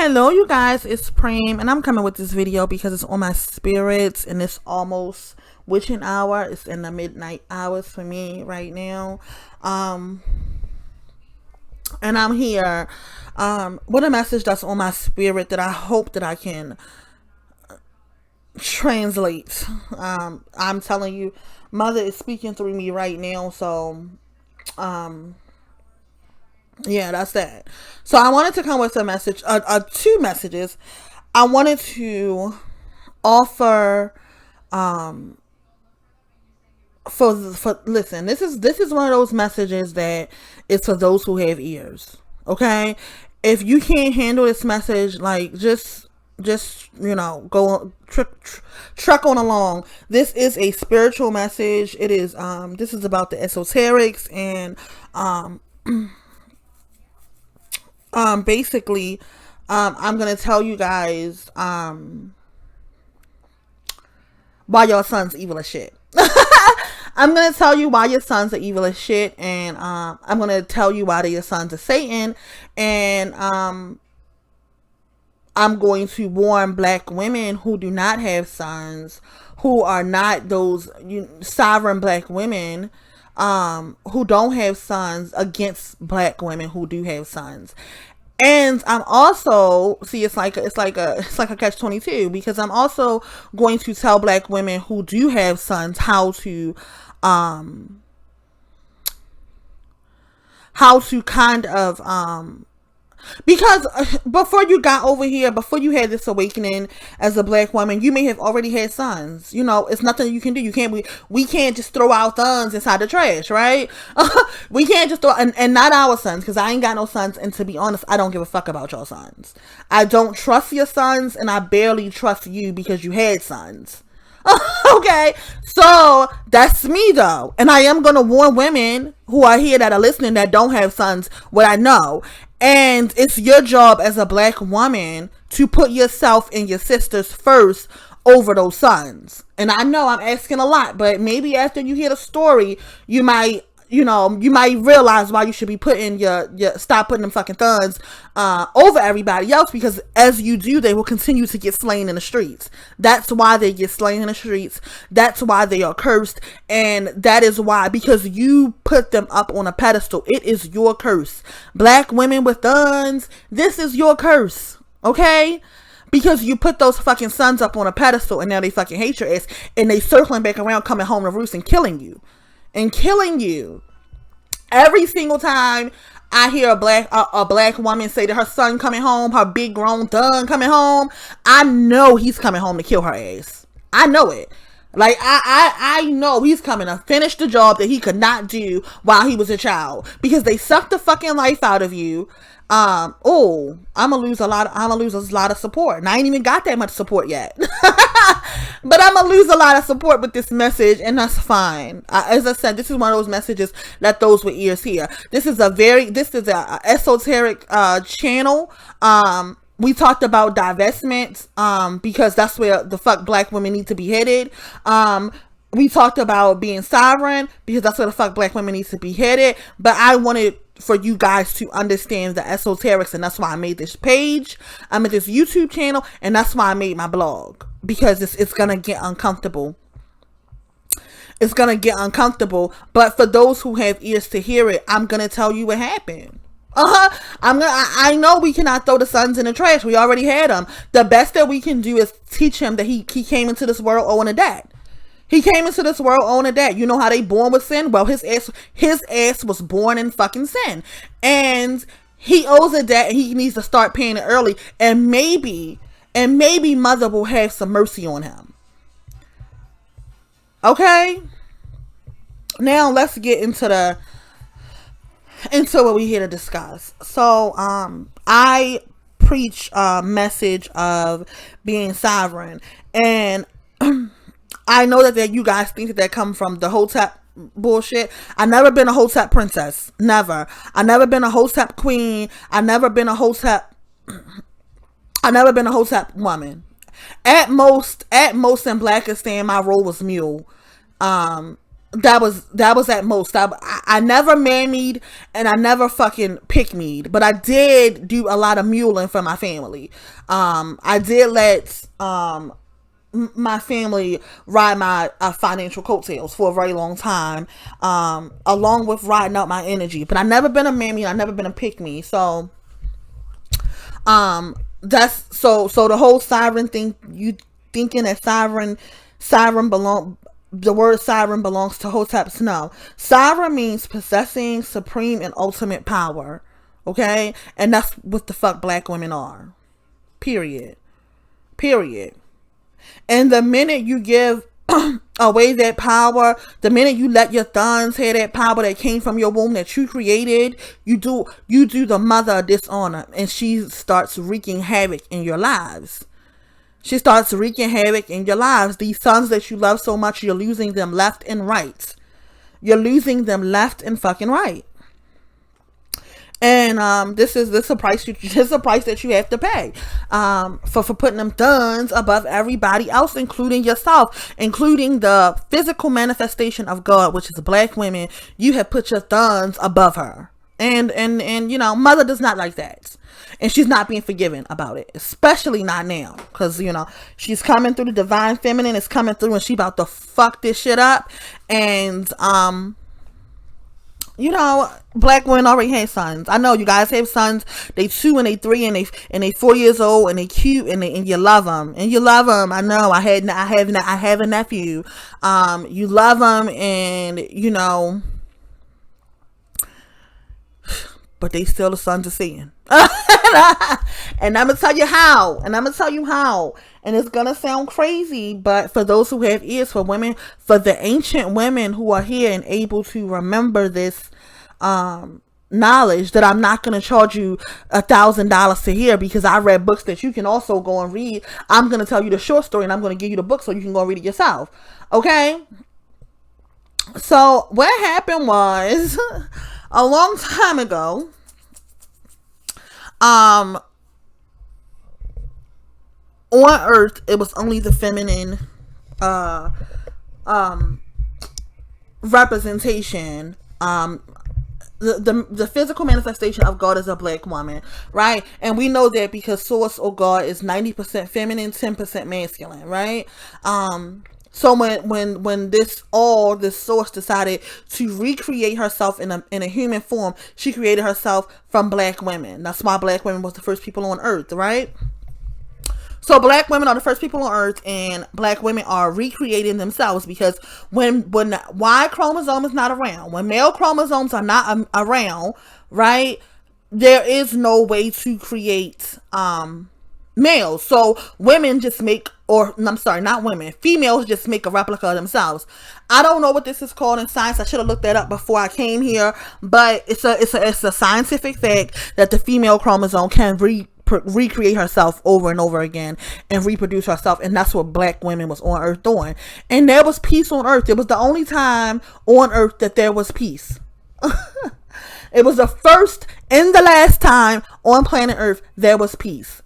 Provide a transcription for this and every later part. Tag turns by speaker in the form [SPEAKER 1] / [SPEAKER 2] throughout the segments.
[SPEAKER 1] Hello, you guys, it's Preem, and I'm coming with this video because it's on my spirits, and it's almost witching hour. It's in the midnight hours for me right now. Um, and I'm here with a message that's on my spirit that I hope that I can translate. I'm telling you, Mother is speaking through me right now, so yeah, that's that. So I wanted to come with a message, two messages. I wanted to offer for listen. This is one of those messages that is for those who have ears. Okay, if you can't handle this message, like just go truck on along. This is a spiritual message. It is this is about the esoterics and basically I'm gonna tell you guys why your son's evil as shit. I'm gonna tell you why your sons are evil as shit, and I'm gonna tell you why your sons are Satan, and I'm going to warn black women who do not have sons, who are not those sovereign black women, who don't have sons, against black women who do have sons. And I'm also it's like a catch-22, because I'm also going to tell black women who do have sons how to kind of because before you got over here, before you had this awakening as a black woman, you may have already had sons. It's nothing you can do. We can't just throw our sons inside the trash, right? We can't just throw, and not our sons, because I ain't got no sons, and to be honest, I don't give a fuck about your sons. I don't trust your sons, and I barely trust you because you had sons. Okay, so that's me though, and I am gonna warn women who are here that are listening that don't have sons what I know. And it's your job as a black woman to put yourself and your sisters first over those sons. And I know I'm asking a lot, but maybe after you hear the story, you might realize why you should be putting stop putting them fucking thuns over everybody else, because as you do, they will continue to get slain in the streets. That's why they get slain in the streets. That's why they are cursed. And that is why, because you put them up on a pedestal. It is your curse. Black women with thuns, this is your curse. Okay? Because you put those fucking sons up on a pedestal, and now they fucking hate your ass, and they circling back around, coming home to roost and killing you. Every single time I hear a black woman say that her son coming home, her big grown son coming home, I know he's coming home to kill her ass. I know it. Like, I know he's coming to finish the job that he could not do while he was a child, because they sucked the fucking life out of you. I'm gonna lose a lot of support, and I ain't even got that much support yet. But I'm gonna lose a lot of support with this message, and that's fine. As I said, this is one of those messages that those with ears hear. This is a esoteric channel. We talked about divestment, because that's where the fuck black women need to be headed. We talked about being sovereign, because that's where the fuck black women need to be headed. But I wanted for you guys to understand the esoterics, and that's why I made this page. I made this YouTube channel, and that's why I made my blog, because it's gonna get uncomfortable. It's gonna get uncomfortable, but for those who have ears to hear it, I'm gonna tell you what happened. I know we cannot throw the sons in the trash. We already had them. The best that we can do is teach him that he came into this world owing a debt. He came into this world owing a debt. You know how they born with sin? Well, his ass was born in fucking sin, and he owes a debt, and he needs to start paying it early. And maybe Mother will have some mercy on him. Okay. Now let's get into what we're here to discuss. So, I preach a message of being sovereign, and I know that you guys think that come from the Hotep bullshit. I never been a Hotep princess. Never. I never been a Hotep queen. I never been a Hotep woman. At most in Blackistan, my role was mule. that was at most. I never mammied and I never fucking pick me'd, but I did do a lot of muling for my family. I did let my family ride my financial coattails for a very long time, along with riding out my energy. But I never been a mammy. I never been a pick me. So that's so the whole siren thing. You thinking that siren belong. The word siren belongs to Hotep. No, siren means possessing supreme and ultimate power. Okay, and that's what the fuck black women are. Period. And the minute you give away that power, the minute you let your thunnnnz have that power that came from your womb that you created, you do the mother a dishonor, and she starts wreaking havoc in your lives. She starts wreaking havoc in your lives. These sons that you love so much, you're losing them left and right. You're losing them left and fucking right. And this is a price that you have to pay for putting them thunnnnz above everybody else, including yourself, including the physical manifestation of God, which is black women. You have put your thunnnnz above her, and you know, mother does not like that, and she's not being forgiven about it, especially not now, because you know she's coming through. The divine feminine is coming through, and she about to fuck this shit up. And you know, black women already have sons. I know you guys have sons. They 2 and they 3 and they 4 years old, and they cute, and you love them, I know. I have a nephew. You love them, and you know, but they still the sons of sin. And I'm gonna tell you how. And it's gonna sound crazy, but for those who have ears, for the ancient women who are here and able to remember this knowledge, that I'm not gonna charge you $1,000 to hear, because I read books that you can also go and read. I'm gonna tell you the short story, and I'm gonna give you the book so you can go and read it yourself. Okay? So what happened was, a long time ago, on Earth, it was only the feminine representation. The physical manifestation of God is a black woman, right? And we know that because source or God is 90% feminine, 10% masculine, right? So when this source decided to recreate herself in a human form, she created herself from black women. That's why black women was the first people on Earth, right? So black women are the first people on Earth, and black women are recreating themselves, because when Y chromosome is not around, when male chromosomes are not around, right, there is no way to create males. So women just make, or I'm sorry, not women, females just make a replica of themselves. I don't know what this is called in science. I should have looked that up before I came here, but it's a scientific fact that the female chromosome can recreate herself over and over again and reproduce herself. And that's what black women was on Earth doing. And there was peace on Earth. It was the only time on Earth that there was peace. It was the first and the last time on planet Earth there was peace.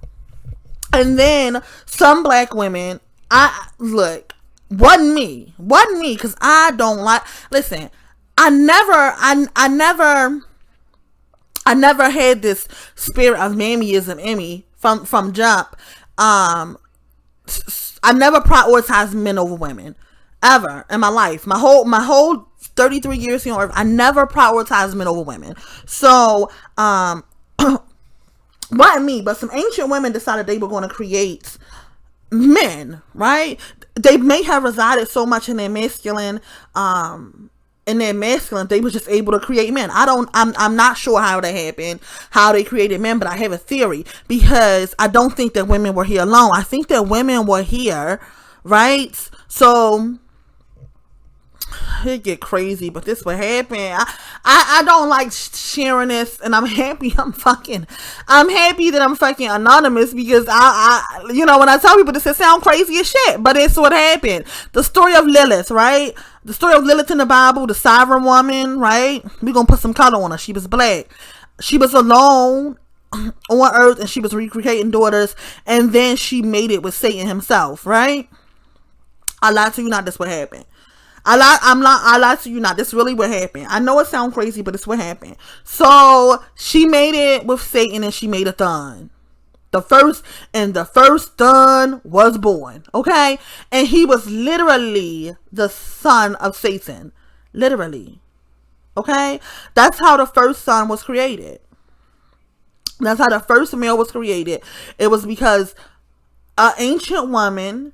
[SPEAKER 1] And then some black women, wasn't me, because I don't like, listen, I never had this spirit of mammyism in me from jump. I never prioritized men over women, ever in my life. My whole 33 years here on Earth, I never prioritized men over women. So, wasn't me, but some ancient women decided they were going to create men, right? They may have resided so much in their masculine, they were just able to create men. I'm not sure how that happened, how they created men, but I have a theory, because I don't think that women were here alone. I think that women were here, right? So it get crazy, but this what happened. I don't like sharing this, and I'm happy that I'm fucking anonymous, because I you know, when I tell people this, it sound crazy as shit, but it's what happened. The story of Lilith, right? The story of Lilith in the Bible, the sovereign woman, right? We're gonna put some color on her. She was black. She was alone on Earth, and she was recreating daughters, and then she made it with Satan himself, right? I lied to you not. That's what happened. I lied to you not. This really what happened. I know it sounds crazy, but it's what happened. So she made it with Satan and she made a thun. The first thun was born. Okay? And he was literally the son of Satan. Literally. Okay? That's how the first son was created. That's how the first male was created. It was because an ancient woman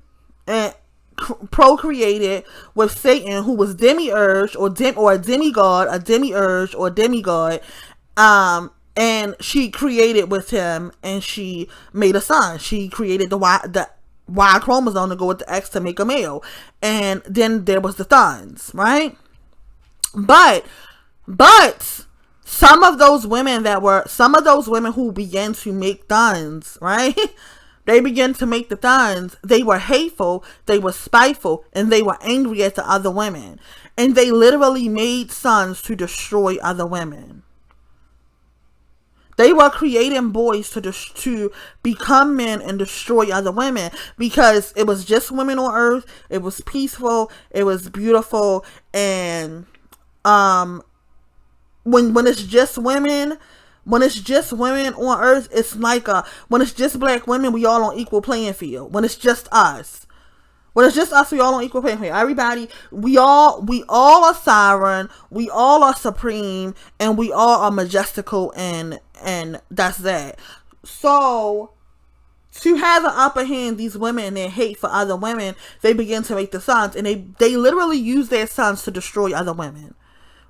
[SPEAKER 1] procreated with Satan, who was demiurge or a demigod, and she created with him, and she made a son. She created the Y chromosome to go with the X to make a male, and then there was the thunnnnz, right? But some of those women who began to make thunnnnz, right? They began to make the thunnnnz. They were hateful, they were spiteful, and they were angry at the other women. And they literally made sons to destroy other women. They were creating boys to become men and destroy other women, because it was just women on earth. It was peaceful. It was beautiful. And when it's just women, on earth, it's like when it's just black women, we all on equal playing field. When it's just us, we all on equal playing field. Everybody, we all are sovereign, we all are supreme, and we all are majestical, and that's that. So to have an upper hand, these women and their hate for other women, they begin to make the sons, and they literally use their sons to destroy other women,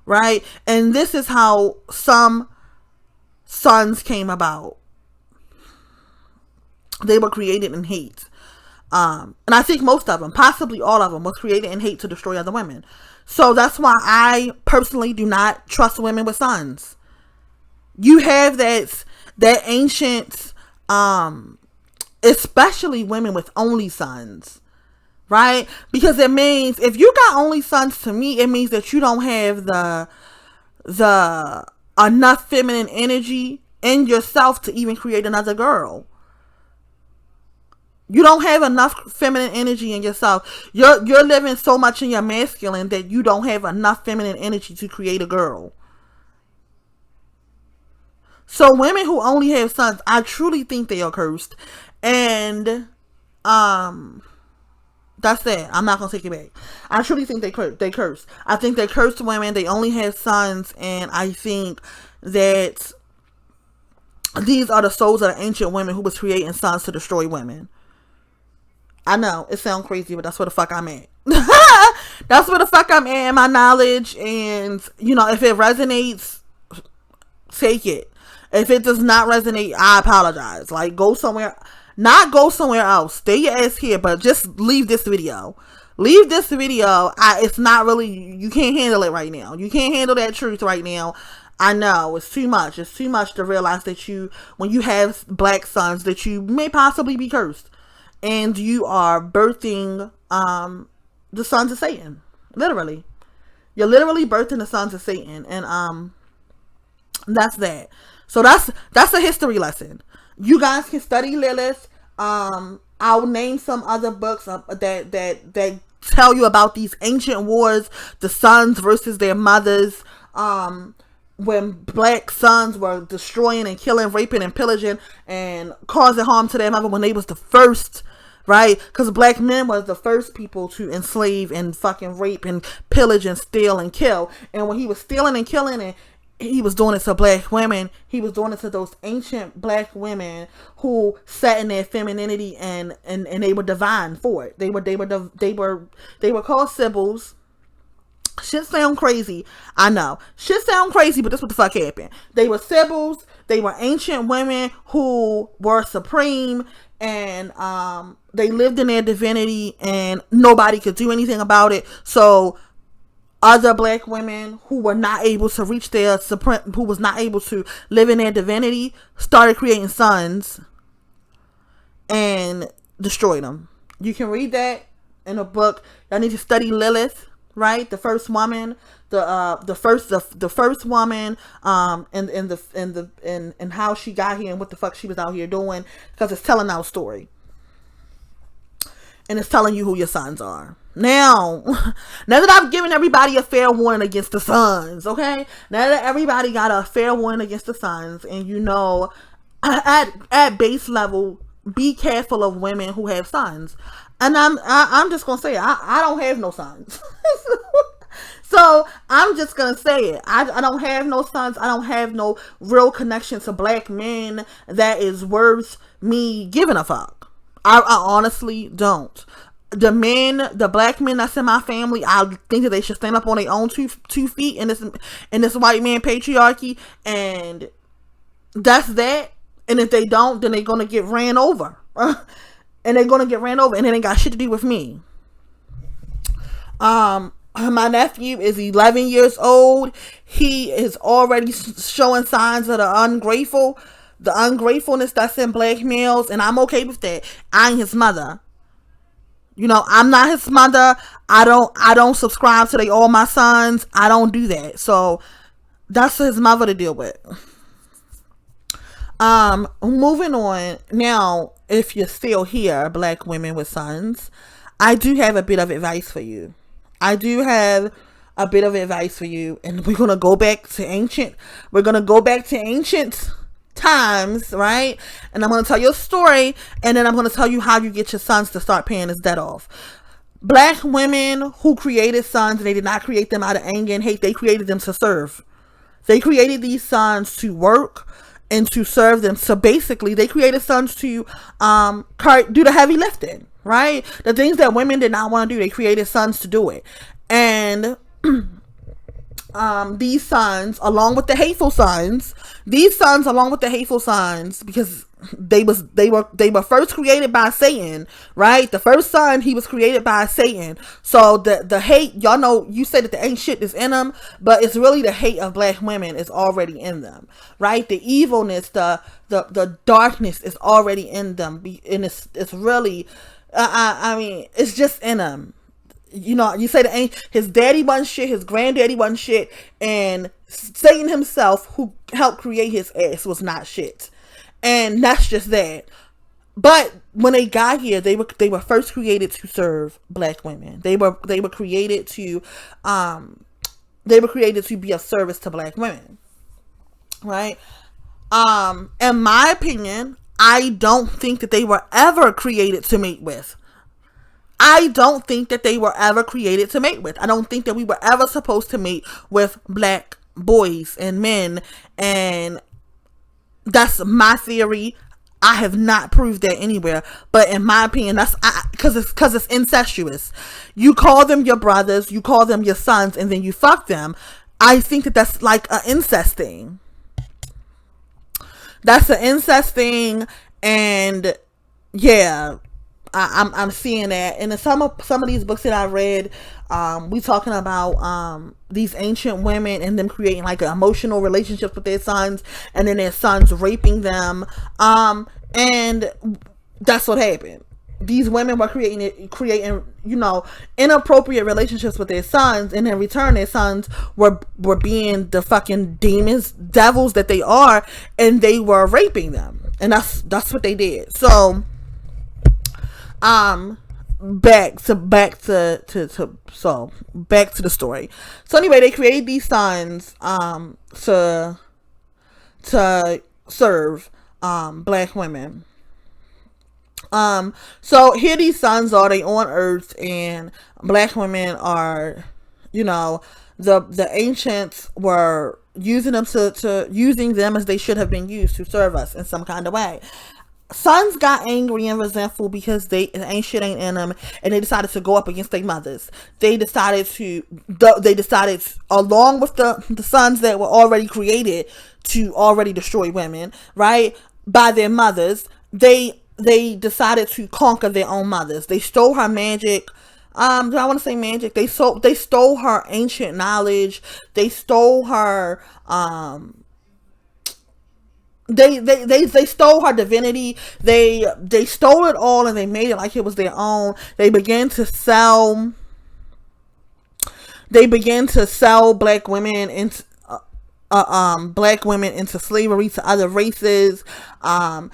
[SPEAKER 1] right? And this is how some sons came about. They were created in hate. And I think most of them, possibly all of them, was created in hate to destroy other women. So that's why I personally do not trust women with sons. You have that ancient, especially women with only sons, right? Because it means, if you got only sons, to me, it means that you don't have the enough feminine energy in yourself to even create another girl. You don't have enough feminine energy in yourself. You're living so much in your masculine that you don't have enough feminine energy to create a girl. So women who only have sons, I truly think they are cursed. And that's it. I'm not gonna take it back. I truly think they curse. I think they're cursed women. They only have sons, and I think that these are the souls of the ancient women who was creating sons to destroy women. I know it sounds crazy, but that's where the fuck I'm at. That's where the fuck I'm at in my knowledge. And if it resonates, take it. If it does not resonate, I apologize. Like, go somewhere. Not go somewhere else. Stay your ass here, but just leave this video. Leave this video. It's not really, you can't handle it right now. You can't handle that truth right now. I know, it's too much. It's too much to realize that when you have black sons, that you may possibly be cursed. And you are birthing the sons of Satan. Literally. You're literally birthing the sons of Satan. And that's that. So that's a history lesson. You guys can study Lilith. I'll name some other books that tell you about these ancient wars, the sons versus their mothers, when black sons were destroying and killing, raping and pillaging and causing harm to their mother when they was the first, right? Because black men was the first people to enslave and fucking rape and pillage and steal and kill. And when he was stealing and killing, and he was doing it to black women, he was doing it to those ancient black women who sat in their femininity and they were divine for it. They were called sibyls. Shit sound crazy. I know. Shit sound crazy, but that's what the fuck happened. They were sibyls. They were ancient women who were supreme, and they lived in their divinity, and nobody could do anything about it. So other black women who were not able to reach their supreme, who was not able to live in their divinity, started creating sons and destroyed them. You can read that in a book. I need to study Lilith, right? The first woman, the first woman, and how she got here and what the fuck she was out here doing, because it's telling our story, and it's telling you who your sons are. Now, now that I've given everybody a fair warning against the sons, okay? Now that everybody got a fair warning against the sons, and you know, at base level, be careful of women who have sons. And I'm just gonna say I don't have no sons. So I'm just gonna say it. I don't have no sons. I don't have no real connection to black men that is worth me giving a fuck. I honestly don't. The black men that's in my family, I think that they should stand up on their own two feet in this white man patriarchy, and that's that. And if they don't, then they're gonna get ran over, and they're gonna get ran over, and it ain't got shit to do with me. My nephew is 11 years old. He is already showing signs of the ungratefulness that's in black males, and I'm okay with that. I ain't his mother. You know, I'm not his mother. I don't subscribe to they all my sons. I don't do that. So that's for his mother to deal with. Moving on. Now, if you're still here, black women with sons, I do have a bit of advice for you. And we're gonna go back to ancient times, right? And I'm going to tell you a story, and then I'm going to tell you how you get your sons to start paying his debt off. Black women who created sons, and they did not create them out of anger and hate. They created them to serve. They created these sons to work and to serve them. So basically, they created sons to do the heavy lifting, right? The things that women did not want to do, they created sons to do it. And these sons, along with the hateful sons, because they were first created by Satan, right? The first son, he was created by Satan. So the hate, y'all know, you say that the ain't shit is in them, but it's really the hate of black women is already in them, right? The evilness, the darkness is already in them, and it's really, I mean, it's just in them. You know, you say that his daddy wasn't shit, his granddaddy wasn't shit, and Satan himself, who helped create his ass, was not shit. And that's just that. But when they got here, they were first created to serve black women. They were created to be of service to black women, right? In my opinion, I don't think that they were ever created to mate with. I don't think that they were ever created to mate with. I don't think that we were ever supposed to mate with black boys and men. And that's my theory. I have not proved that anywhere. But in my opinion, that's because it's incestuous. You call them your brothers, you call them your sons, and then you fuck them. I think that that's like an incest thing. That's an incest thing. And yeah, I'm seeing that. And in some of these books that I read, we talking about these ancient women and them creating like an emotional relationship with their sons, and then their sons raping them, and that's what happened. These women were creating you know, inappropriate relationships with their sons, and in return their sons were being the fucking demons, devils that they are, and they were raping them. And that's what they did. So back to the story. So anyway, they created these sons to serve black women. So here these sons are, they on earth, and black women are, you know, the ancients were using them using them as they should have been used to serve us in some kind of way. Sons got angry and resentful because ain't shit ain't in them, and they decided to go up against their mothers. They decided along with the sons that were already created to already destroy women, right, by their mothers. They decided to conquer their own mothers. They stole her magic. Do I want to say magic? They stole her ancient knowledge. They stole her They stole her divinity. They stole it all, and they made it like it was their own. They began to sell black women into slavery to other races, and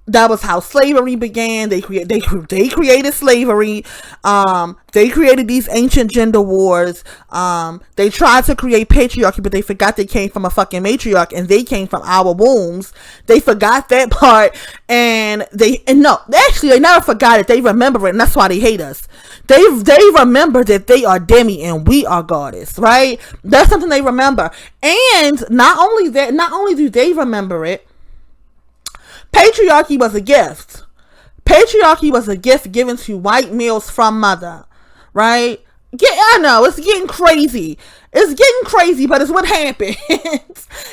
[SPEAKER 1] That was how slavery began. They created slavery. They created these ancient gender wars. They tried to create patriarchy, but they forgot they came from a fucking matriarch, and they came from our wombs. They forgot that part, and they never forgot it. They remember it, and that's why they hate us. They remember that they are demi and we are goddess, right? That's something they remember. And not only that, not only do they remember it, patriarchy was a gift. Patriarchy was a gift given to white males from mother, right? I know, it's getting crazy. It's getting crazy, but it's what happens.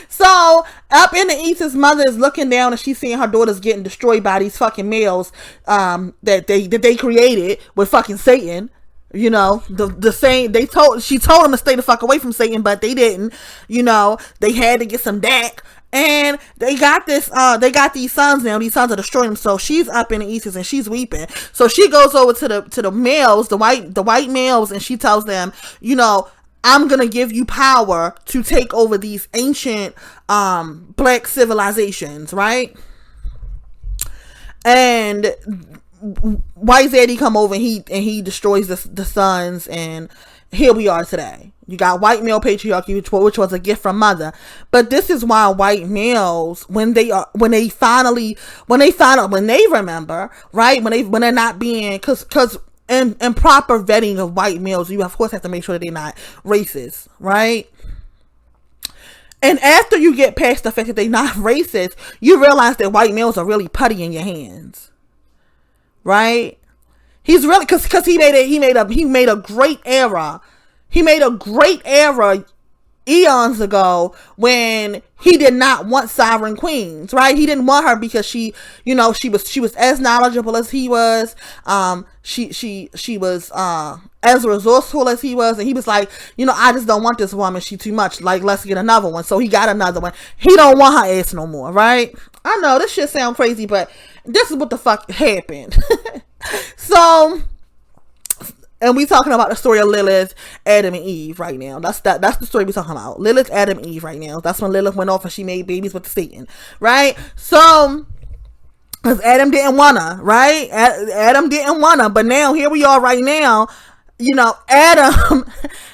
[SPEAKER 1] So, up in the east, his mother is looking down and she's seeing her daughters getting destroyed by these fucking males that they created with fucking Satan. You know, the same, she told them to stay the fuck away from Satan, but they didn't. You know, they had to get some DAC. And they got these sons now. These sons are destroying them. So she's up in the east and she's weeping. So she goes over to the males, the white males, and she tells them, you know, I'm gonna give you power to take over these ancient black civilizations, right? And White Zaddy come over and he destroys the sons, and here we are today. You got white male patriarchy, which was a gift from mother. But this is why white males, when they remember, right, when they're not being, because in proper vetting of white males, you of course have to make sure that they're not racist, right? And after you get past the fact that they're not racist, you realize that white males are really putty in your hands, right? He's really, because he made a great error. He made a great error eons ago when he did not want sovereign queens, right? He didn't want her because she was as knowledgeable as he was. She was as resourceful as he was, and he was like, you know, I just don't want this woman. She too much. Like, let's get another one. So he got another one. He don't want her ass no more, right? I know this shit sound crazy, but this is what the fuck happened. So, and we talking about the story of Lilith, Adam, and Eve right now. That's the story we talking about. Lilith, Adam, and Eve right now. That's when Lilith went off and she made babies with the Satan, right? So, because Adam didn't want her, right? Adam didn't want her, but now here we are right now. You know,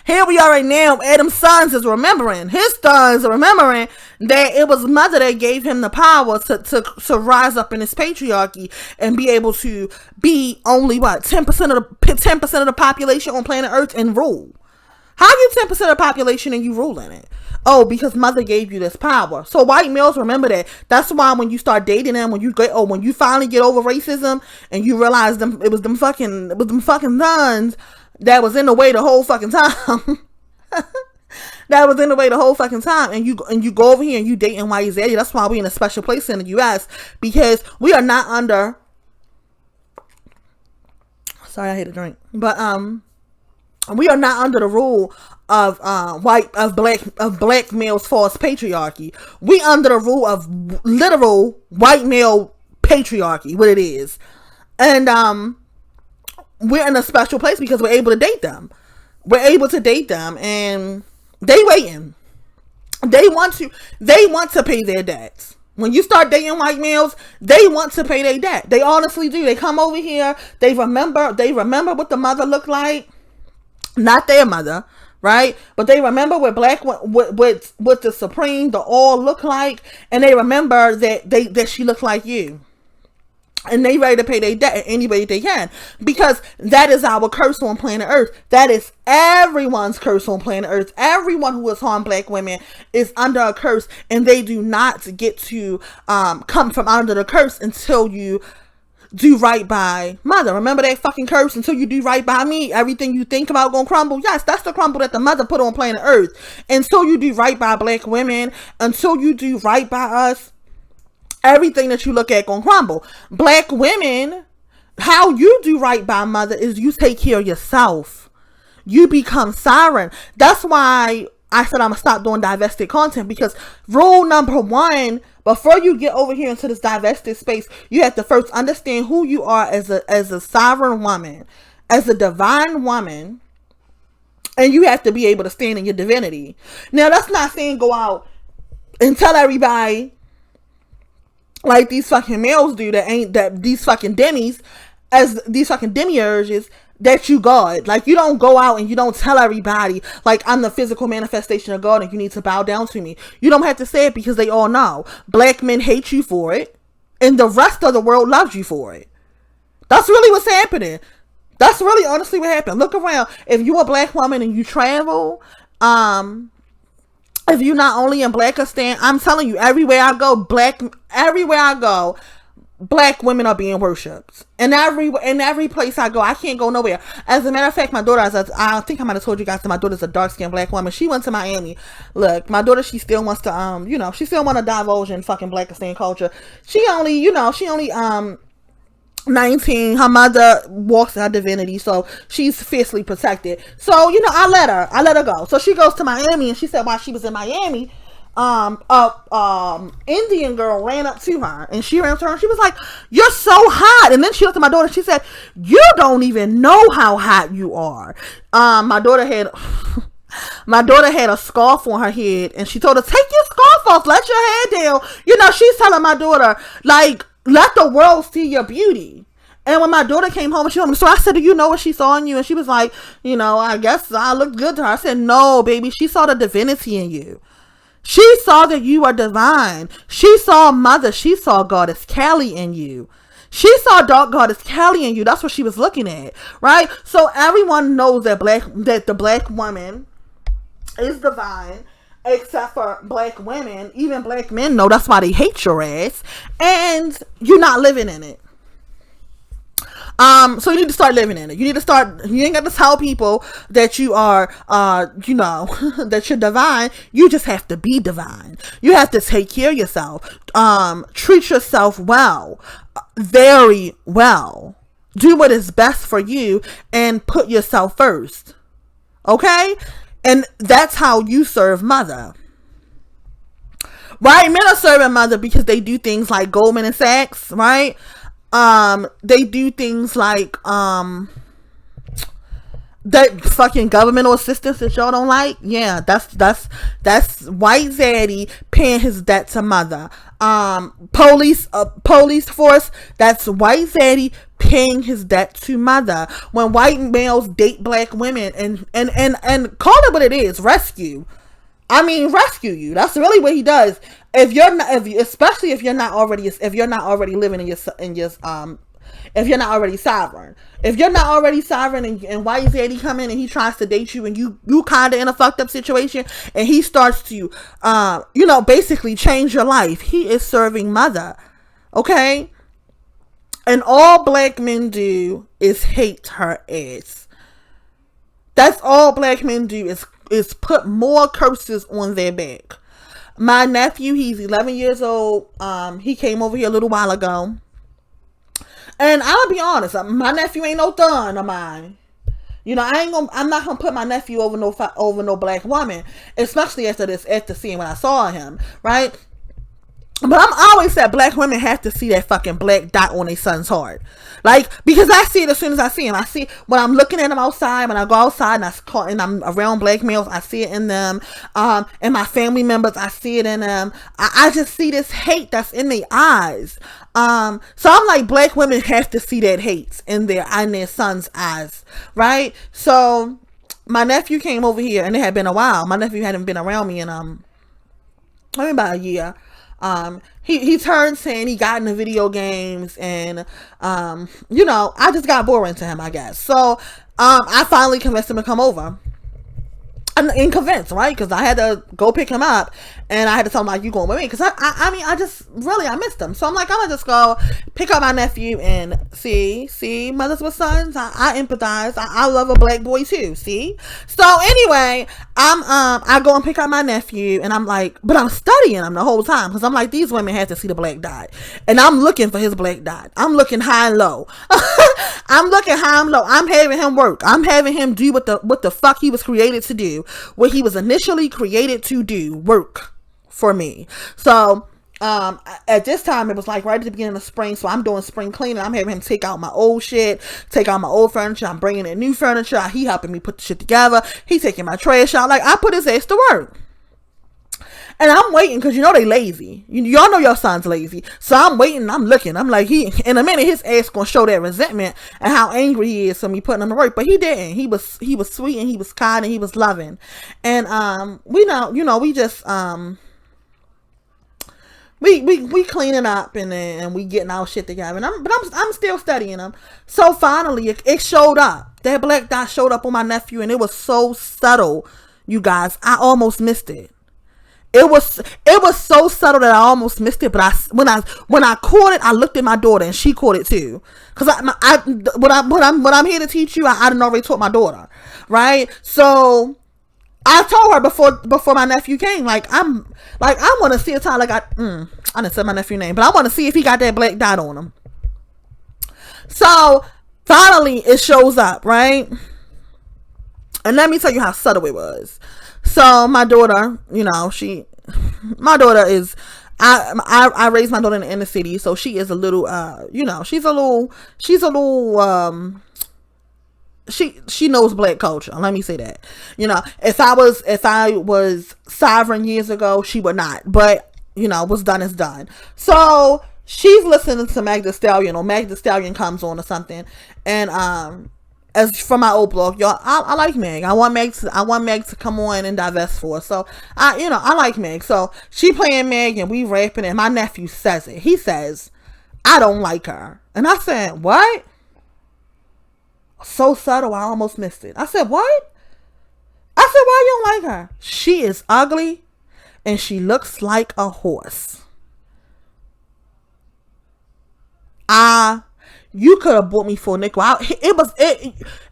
[SPEAKER 1] here we are right now. Adam's sons is remembering. His sons are remembering that it was mother that gave him the power to rise up in his patriarchy and be able to be only 10% of the population on planet Earth and rule. How you 10% of the population and you rule in it? Oh, because mother gave you this power. So white males remember that. That's why when you start dating them, when you finally get over racism and you realize it was them fucking sons that was in the way the whole fucking time. That was in the way the whole fucking time. And you go over here and you dating White Zaddy. That's why we in a special place in the U.S. Because we are not under. Sorry, I hate a drink. But we are not under the rule of black males false patriarchy. We under the rule of literal white male patriarchy. What it is, and we're in a special place because we're able to date them. We're able to date them, and they waiting. They want to pay their debts. When you start dating white males, they want to pay their debt. They honestly do. They come over here. They remember what the mother looked like. Not their mother, right? But they remember what the Supreme, the all look like, and they remember that she looked like you. And they ready to pay their debt any way they can, because that is our curse on planet Earth. That is everyone's curse on planet Earth. Everyone who has harmed black women is under a curse, and they do not get to come from under the curse until you do right by mother. Remember that fucking curse? Until you do right by me, everything you think about gonna crumble. Yes, that's the crumble that the mother put on planet Earth. Until you do right by black women, until you do right by us, everything that you look at gonna crumble. Black women, how you do right by mother is you take care of yourself. You become siren. That's why I said I'm gonna stop doing divested content, because rule number one, before you get over here into this divested space, you have to first understand who you are as a sovereign woman, as a divine woman, and you have to be able to stand in your divinity. Now, that's not saying go out and tell everybody like these fucking males do that ain't that these fucking demis as these fucking demiurges that you God. Like, you don't go out and you don't tell everybody like I'm the physical manifestation of God and you need to bow down to me. You don't have to say it because they all know. Black men hate you for it and the rest of the world loves you for it. That's really what's happening. That's really honestly what happened. Look around. If you're a black woman and you travel, if you're not only in Blackistan, I'm telling you, everywhere I go, black women are being worshipped. In every place I go, I can't go nowhere. As a matter of fact, my daughter, I think I might have told you guys that my daughter's a dark-skinned black woman. She went to Miami. Look, my daughter, she still wants to, she still want to divulge in fucking Blackistan culture. She only 19. Her mother walks in her divinity, so she's fiercely protected. So, I let her go. So she goes to Miami, and she said while she was in Miami, Indian girl ran up to her, and she ran up to her, and she was like, "You're so hot." And then she looked at my daughter, and she said, "You don't even know how hot you are." My daughter had a scarf on her head, and she told her, "Take your scarf off, let your hair down." She's telling my daughter, like, let the world see your beauty. And when my daughter came home and she told me, so I said, "Do you know what she saw in you?" And she was like, "I guess I looked good to her." I said, "No, baby, she saw the divinity in you. She saw that you are divine. She saw mother. She saw Goddess Kali in you. She saw dark Goddess Kali in you." That's what she was looking at, right? So everyone knows that the black woman is divine, except for black women. Even black men know. That's why they hate your ass, and you're not living in it. So you need to start living in it. You ain't got to tell people that you are, that you're divine. You just have to be divine. You have to take care of yourself. Treat yourself well, very well. Do what is best for you and put yourself first. Okay? And that's how you serve mother. Right? Men are serving mother because they do things like Goldman and Sachs, right? They do things like that fucking governmental assistance that y'all don't like. Yeah, that's white zaddy paying his debt to mother. Police force, that's white zaddy paying his debt to mother. When white males date black women and call it what it is, rescue you. That's really what he does. Especially if you're not already living if you're not already sovereign. If you're not already sovereign and white zaddy come in and he tries to date you and you kind of in a fucked up situation and he starts to, basically change your life. He is serving mother. Okay? And all black men do is hate her ass. That's all black men do is put more curses on their back. My nephew, he's 11 years old. He came over here a little while ago. And I'll be honest, my nephew ain't no thun of mine. I'm not gonna put my nephew over no black woman, especially after seeing when I saw him, right? But I'm always said black women have to see that fucking black dot on their son's heart. Like, because I see it as soon as I see him. I see when I'm looking at them outside, when I go outside and I'm around black males, I see it in them. And my family members, I see it in them. I just see this hate that's in their eyes. So I'm like, black women have to see that hate in their son's eyes, right? So my nephew came over here, and it had been a while. My nephew hadn't been around me in maybe about a year. He turned 10, he got into video games, and I just got boring to him, I guess. So I finally convinced him to come over. And convinced, right? Because I had to go pick him up, and I had to tell him, like, you going with me? Because I missed him. So I'm like, I'm gonna just go pick up my nephew and see mothers with sons. I empathize. I love a black boy too. See. So anyway, I go and pick up my nephew, and I'm like, but I'm studying him the whole time because I'm like, these women have to see the black dot, and I'm looking for his black dot. I'm looking high and low. I'm looking high and low. I'm having him work. I'm having him do what the fuck he was created to do. What he was initially created to do, work for me. So at this time, it was like right at the beginning of spring, so I'm doing spring cleaning. I'm having him take out my old shit, take out my old furniture. I'm bringing in new furniture. He helping me put the shit together. He taking my trash out. Like, I put his ass to work. And I'm waiting because you know they lazy. Y'all know your son's lazy. So I'm waiting. I'm looking. I'm like, in a minute his ass gonna show that resentment and how angry he is for me putting him to work. But he didn't. He was sweet and he was kind and he was loving. And we just we cleaning up and we getting our shit together. And I'm still studying them. So finally it showed up. That black dot showed up on my nephew, and it was so subtle, you guys. I almost missed it. It was so subtle that I almost missed it. But when I caught it, I looked at my daughter and she caught it too. Cause what I'm here to teach you, I done already taught my daughter, right? So I told her before my nephew came, I want to see a time I didn't say my nephew's name, but I want to see if he got that black dot on him. So finally it shows up, right? And let me tell you how subtle it was. So my daughter, I raised my daughter in the inner city, so she is a little, she knows black culture. Let me say that. If I was sovereign years ago, she would not. But what's done is done. So she's listening to Meg Thee Stallion, or Meg Thee Stallion comes on or something, and as for my old blog, y'all, I like Meg. I want Meg to come on and divest for us. So I like Meg. So she playing Meg and we rapping, and my nephew says it. He says, "I don't like her," and I said, "What?" So subtle, I almost missed it. I said, "What?" I said, "Why you don't like her?" "She is ugly and she looks like a horse." You could have bought me for a nickel.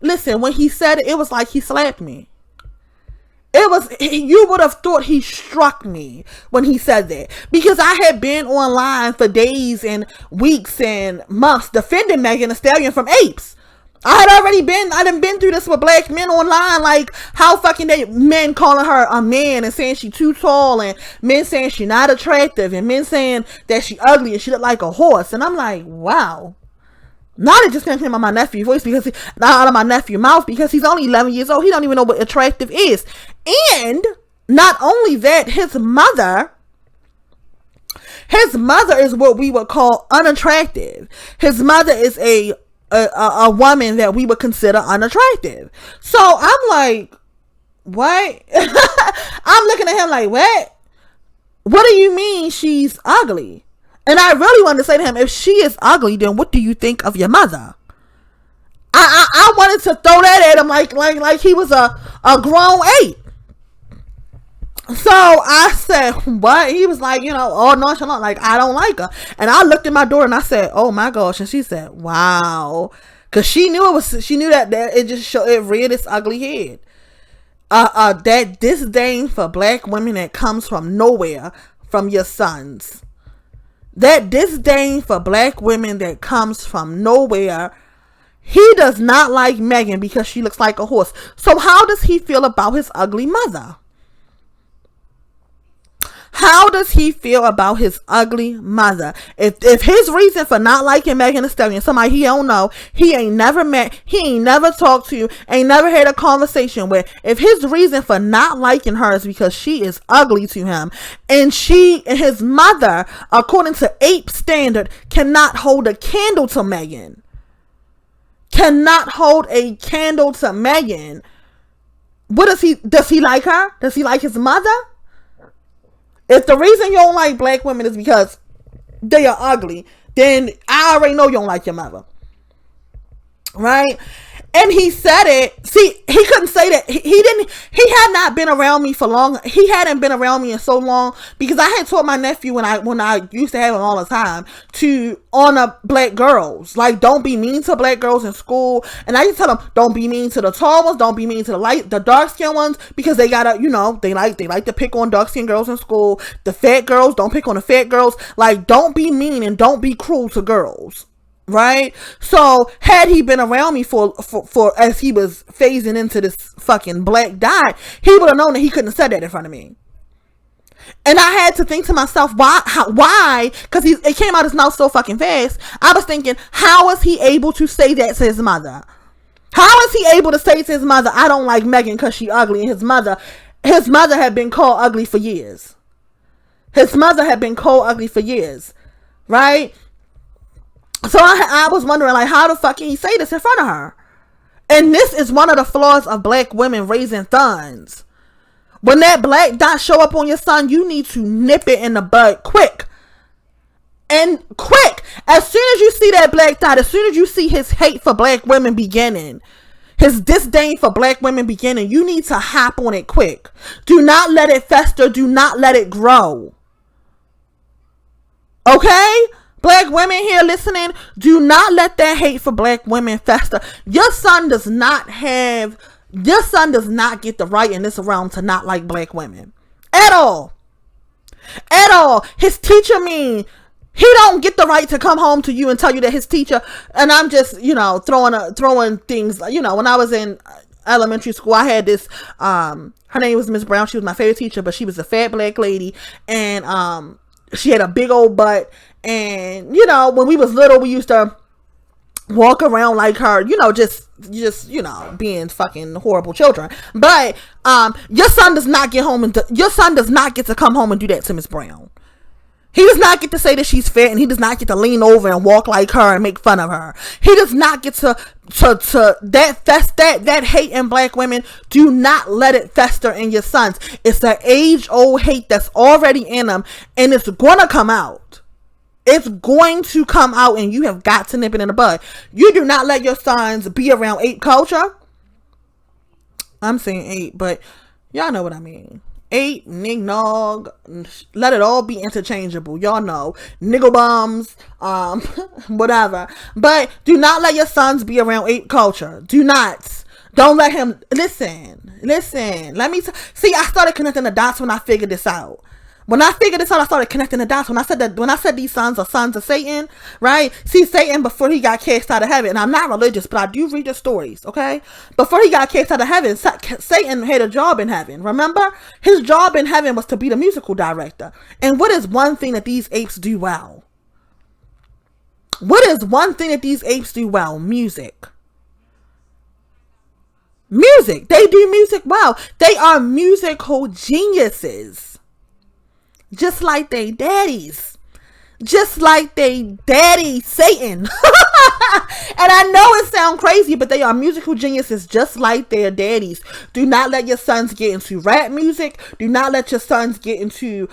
[SPEAKER 1] Listen, when he said it, it was like he slapped me. You would have thought he struck me when he said that, because I had been online for days and weeks and months defending Megan Thee Stallion from apes. I done been through this with black men online, like how fucking men calling her a man and saying she too tall, and men saying she not attractive, and men saying that she ugly and she look like a horse. And I'm like, wow. Now it just came out of my nephew's voice, not out of my nephew's mouth, because he's only 11 years old. He don't even know what attractive is. And not only that, his mother is what we would call unattractive. His mother is a woman that we would consider unattractive. So I'm like, what? I'm looking at him like, what do you mean she's ugly? And I really wanted to say to him, if she is ugly, then what do you think of your mother? I wanted to throw that at him like he was a grown ape. So I said, what? He was like, all nonchalant, like, I don't like her. And I looked at my daughter and I said, oh my gosh. And she said, wow. Cause she knew that it just showed, it reared its ugly head. That disdain for black women that comes from nowhere from your sons. That disdain for black women that comes from nowhere. He does not like Megan because she looks like a horse. So how does he feel about his ugly mother? How does he feel about his ugly mother? If his reason for not liking Megan Thee Stallion, somebody he don't know, he ain't never met, he ain't never talked to, ain't never had a conversation with, if his reason for not liking her is because she is ugly to him, and his mother, according to ape standard, cannot hold a candle to Megan. Cannot hold a candle to Megan. Does he like her? Does he like his mother? If the reason you don't like black women is because they are ugly, then I already know you don't like your mother. Right? And he said it. See, he couldn't say that. He had not been around me for long. He hadn't been around me in so long, because I had taught my nephew when I used to have him all the time to honor black girls. Like, don't be mean to black girls in school. And I used to tell them, don't be mean to the tall ones, don't be mean to the dark skinned ones, because they gotta, they like to pick on dark skinned girls in school. The fat girls, don't pick on the fat girls. Like, don't be mean and don't be cruel to girls. Right? So had he been around me for as he was phasing into this fucking black dot, he would have known that he couldn't have said that in front of me. And I had to think to myself, why? Because it came out his mouth so fucking fast. I was thinking, how is he able to say that to his mother? How is he able to say to his mother, I don't like Megan because she ugly? And his mother had been called ugly for years. His mother had been cold ugly for years, right? So I was wondering, like, how the fuck can he say this in front of her? And this is one of the flaws of black women raising thuns. When that black dot show up on your son, you need to nip it in the bud quick. And quick. As soon as you see that black dot, as soon as you see his hate for black women beginning, his disdain for black women beginning, you need to hop on it quick. Do not let it fester. Do not let it grow. Okay? Black women here listening, do not let that hate for black women fester. Your son does not get the right in this realm to not like black women. At all. At all. His teacher he don't get the right to come home to you and tell you that his teacher, and I'm just, throwing things, when I was in elementary school, I had this, her name was Miss Brown. She was my favorite teacher, but she was a fat black lady, and, she had a big old butt, and, when we was little, we used to walk around like her, just being fucking horrible children. But, your son does not get to come home and do that to Miss Brown. He does not get to say that she's fat, and he does not get to lean over and walk like her and make fun of her. He does not get to that hate in black women. Do not let it fester in your sons. It's an age-old hate that's already in them, and it's going to come out. It's going to come out, and you have got to nip it in the bud. You do not let your sons be around ape culture. I'm saying ape, but y'all know what I mean. Ape, nig nog, let it all be interchangeable. Y'all know. Niggle bums, whatever. But do not let your sons be around ape culture. Do not. Don't let him. Listen. Let me see. I started connecting the dots when I figured this out. When I figured this out, I started connecting the dots. When I said these sons are sons of Satan, right? See, Satan, before he got cast out of heaven, and I'm not religious, but I do read the stories, okay? Before he got cast out of heaven, Satan had a job in heaven, remember? His job in heaven was to be the musical director. And what is one thing that these apes do well? What is one thing that these apes do well? Music. Music. They do music well. They are musical geniuses. Just like they daddies. Just like they daddy Satan. And I know it sounds crazy, but they are musical geniuses just like their daddies. Do not let your sons get into rap music. Do not let your sons get into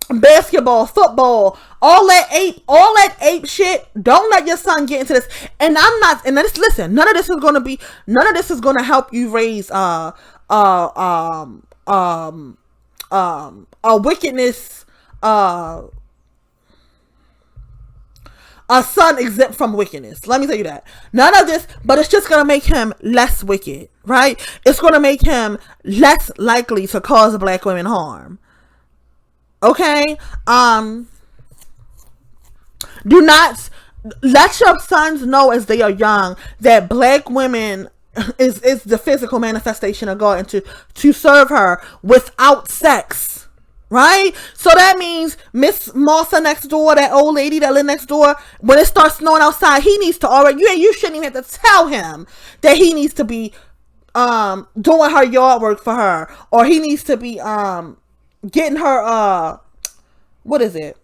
[SPEAKER 1] basketball, football, all that ape shit. Don't let your son get into this. And listen, none of this is going to help you raise a wickedness, a son exempt from wickedness. Let me tell you that. None of this, but it's just going to make him less wicked, right? It's going to make him less likely to cause black women harm. Okay? Do not let your sons know as they are young that black women is the physical manifestation of God, and to serve her without sex, right? So that means Miss Martha next door, that old lady that live next door, when it starts snowing outside, he needs to already, you shouldn't even have to tell him that he needs to be doing her yard work for her, or he needs to be getting her what is it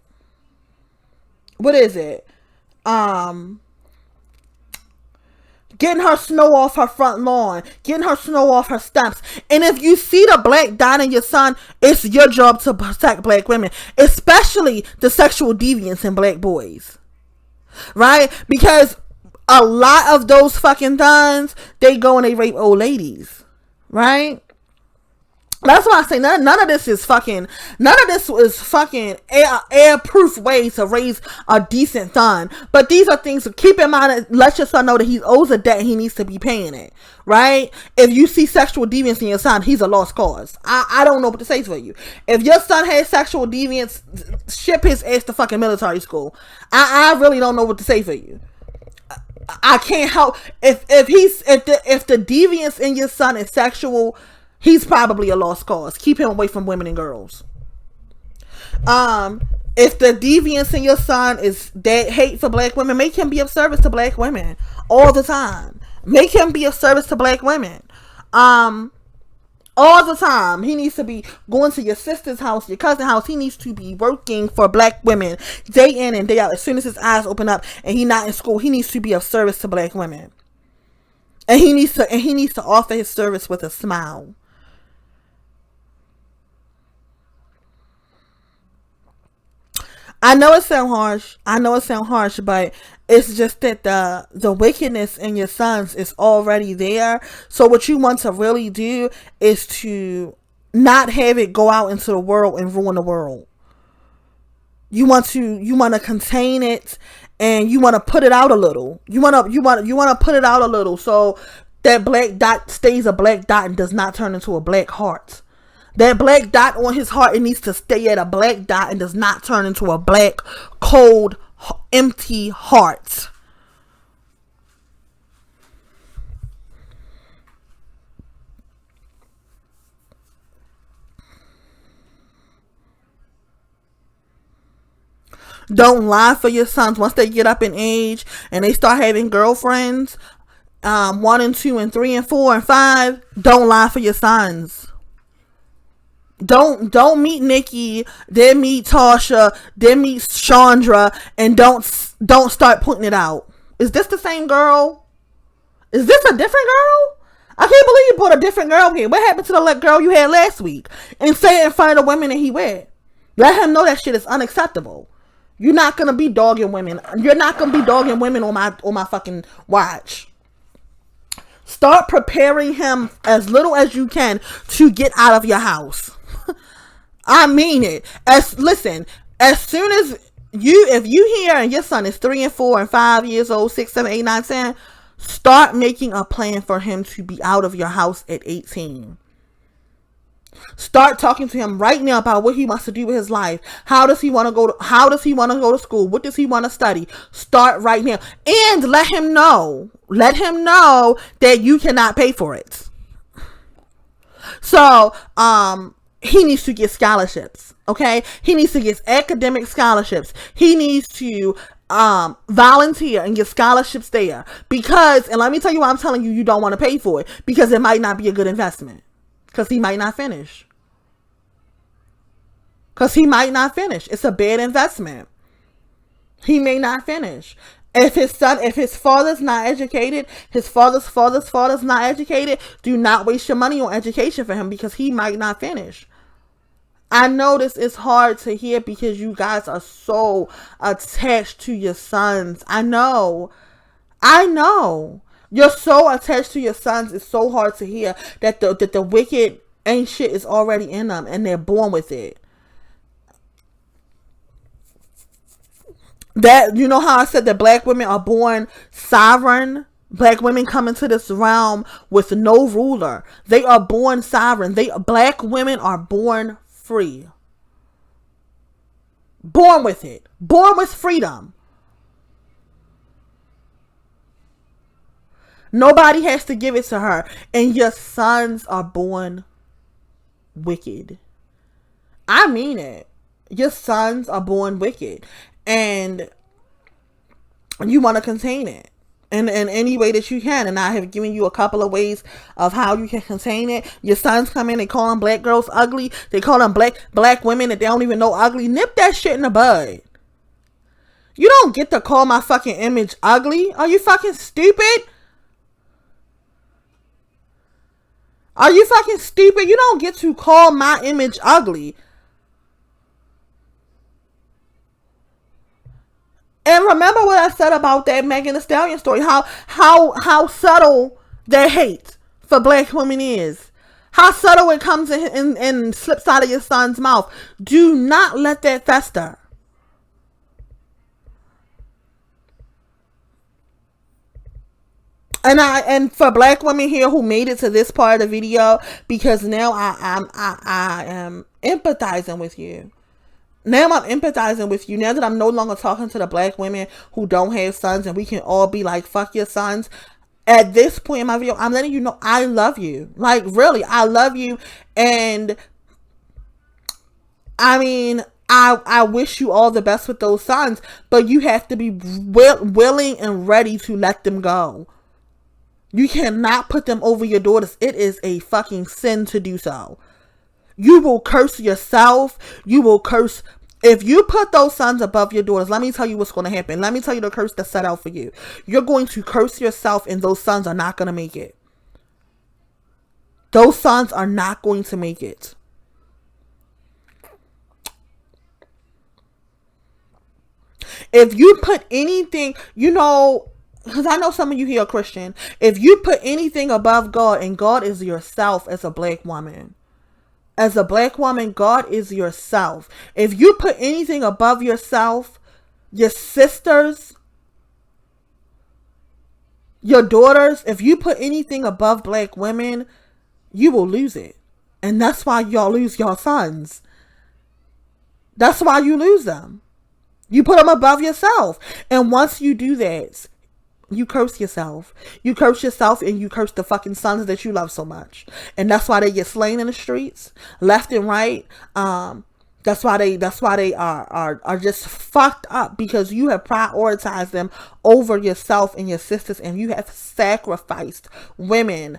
[SPEAKER 1] getting her snow off her front lawn, getting her snow off her steps. And if you see the black dot in your son, it's your job to protect black women, especially the sexual deviance in black boys, right? Because a lot of those fucking thuns, they go and they rape old ladies, right? That's why I say none of this is fucking air-proof ways to raise a decent son. But these are things to keep in mind. Let your son know that he owes a debt and he needs to be paying it, right? If you see sexual deviance in your son, he's a lost cause. I don't know what to say for you. If your son has sexual deviance, ship his ass to fucking military school. I really don't know what to say for you. I can't help if the deviance in your son is sexual. He's probably a lost cause. Keep him away from women and girls. If the deviance in your son is that hate for black women, make him be of service to black women all the time. Make him be of service to black women. All the time. He needs to be going to your sister's house, your cousin's house. He needs to be working for black women day in and day out. As soon as his eyes open up and he's not in school, he needs to be of service to black women. And he needs to offer his service with a smile. I know it sounds harsh, but it's just that the wickedness in your sons is already there. So what you want to really do is to not have it go out into the world and ruin the world. You want to contain it, and you want to put it out a little. You want to put it out a little so that black dot stays a black dot and does not turn into a black heart. That black dot on his heart, it needs to stay at a black dot and does not turn into a black, cold, empty heart. Don't lie for your sons once they get up in age and they start having girlfriends, 1 and 2 and 3 and 4 and 5. Don't lie for your sons. Don't meet Nikki, then meet Tasha, then meet Chandra, and don't start putting it out. Is this the same girl? Is this a different girl? I can't believe you brought a different girl here. What happened to the girl you had last week? And say it in front of the women that he with. Let him know that shit is unacceptable. You're not gonna be dogging women. You're not gonna be dogging women on my fucking watch. Start preparing him as little as you can to get out of your house. I mean it. As soon as if you hear and your son is 3 and 4 and 5 years old, 6, 7, 8, 9, 10, start making a plan for him to be out of your house at 18. Start talking to him right now about what he wants to do with his life. How does he want to go to school? What does he want to study? Start right now. And let him know that you cannot pay for it. So, he needs to get scholarships. Okay? He needs to get academic scholarships. He needs to volunteer and get scholarships there. Because, and let me tell you why I'm telling you don't want to pay for it. Because it might not be a good investment. Because he might not finish. It's a bad investment. He may not finish. If his father's not educated, his father's not educated, do not waste your money on education for him because he might not finish. I know this is hard to hear because you guys are so attached to your sons. I know. You're so attached to your sons. It's so hard to hear that the wicked ain't shit is already in them and they're born with it. That, you know how I said that black women are born sovereign? Black women come into this realm with no ruler. They are born sovereign. Black women are born free. Born with it. Born with freedom. Nobody has to give it to her. And your sons are born wicked. I mean it. Your sons are born wicked. And you want to contain it in any way that you can. And I have given you a couple of ways of how you can contain it. Your sons come in, they call them black girls ugly. They call them black women that they don't even know ugly. Nip that shit in the bud. You don't get to call my fucking image ugly. Are you fucking stupid? Are you fucking stupid? You don't get to call my image ugly. And remember what I said about that Megan Thee Stallion story. How subtle their hate for black women is. How subtle it comes in and slips out of your son's mouth. Do not let that fester. And for black women here who made it to this part of the video, because now I am empathizing with you. Now I'm empathizing with you. Now that I'm no longer talking to the black women who don't have sons and we can all be like, fuck your sons. At this point in my video, I'm letting you know I love you. Like, really, I love you. And I mean, I wish you all the best with those sons, but you have to be willing and ready to let them go. You cannot put them over your daughters. It is a fucking sin to do so. You will curse yourself. You will curse. If you put those sons above your daughters, let me tell you what's going to happen. Let me tell you the curse that's set out for you. You're going to curse yourself, and those sons are not going to make it. Those sons are not going to make it. If you put anything, because I know some of you here are Christian. If you put anything above God, and God is yourself as a black woman. As a black woman, God is yourself. If you put anything above yourself, your sisters, your daughters, if you put anything above black women, you will lose it. And that's why y'all lose your sons. That's why you lose them. You put them above yourself. And once you do that, you curse yourself. You curse yourself, and you curse the fucking sons that you love so much. And that's why they get slain in the streets, left and right. That's why they are just fucked up, because you have prioritized them over yourself and your sisters, and you have sacrificed women,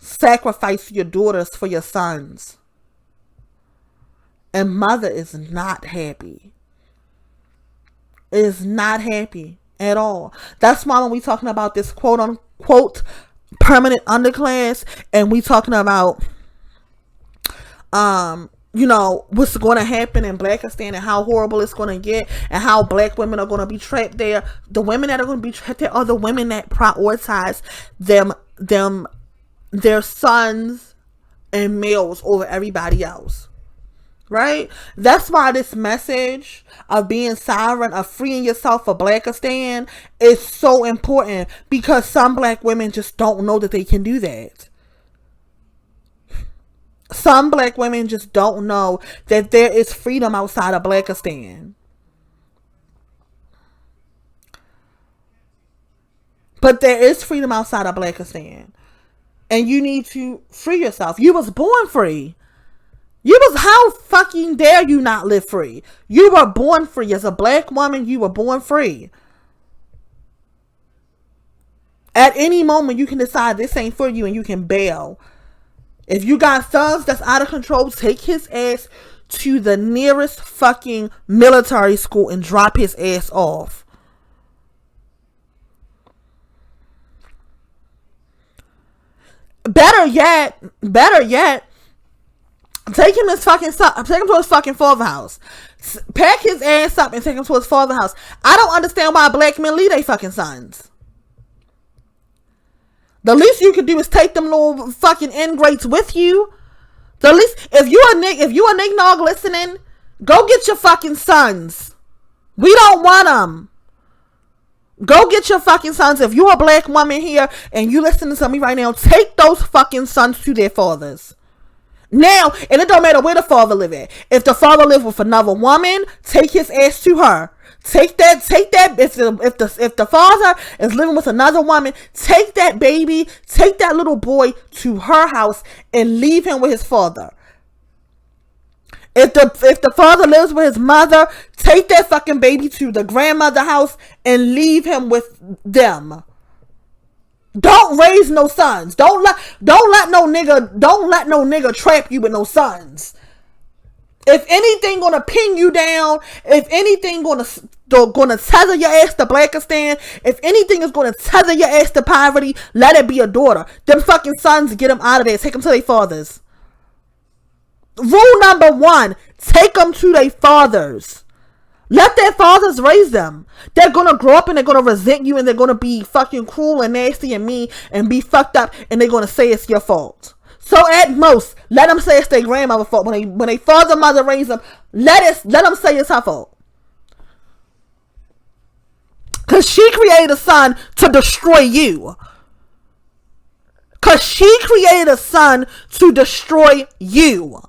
[SPEAKER 1] sacrificed your daughters for your sons. And mother is not happy. Is not happy at all. That's why when we talking about this quote unquote permanent underclass, and we talking about what's going to happen in Blackistan, and how horrible it's going to get, and how black women are going to be trapped there. The women that are going to be trapped there are the women that prioritize their sons and males over everybody else. Right? That's why this message of being sovereign, of freeing yourself for Blackistan, is so important, because some black women just don't know that they can do that. Some black women just don't know that there is freedom outside of Blackistan. But there is freedom outside of Blackistan. And you need to free yourself. You was born free. How fucking dare you not live free? You were born free. As a black woman, you were born free. At any moment, you can decide this ain't for you, and you can bail. If you got sons that's out of control, take his ass to the nearest fucking military school and drop his ass off. Better yet, take him to his fucking father's house. Pack his ass up and take him to his father's house. I don't understand why black men leave their fucking sons. The least you could do is take them little fucking ingrates with you. The least, if you a nignog listening, go get your fucking sons. We don't want them. Go get your fucking sons. If you're a black woman here and you listening to me right now, take those fucking sons to their fathers. Now, and it don't matter where the father live at. If the father live with another woman, take his ass to her. Take that. If the father is living with another woman, take that baby, take that little boy to her house and leave him with his father. If the father lives with his mother, take that fucking baby to the grandmother house and leave him with them. Don't raise no sons. Don't let no nigga trap you with no sons. If anything gonna pin you down, if anything gonna tether your ass to Blackistan, if anything is gonna tether your ass to poverty, let it be a daughter. Them fucking sons, get them out of there. Take them to their fathers. Rule number 1, take them to their fathers. Let their fathers raise them. They're gonna grow up and they're gonna resent you, and they're gonna be fucking cruel and nasty and mean and be fucked up, and they're gonna say it's your fault. So at most, let them say it's their grandmother's fault. When they father mother raise them, let them say it's her fault. Cause she created a son to destroy you. Cause she created a son to destroy you.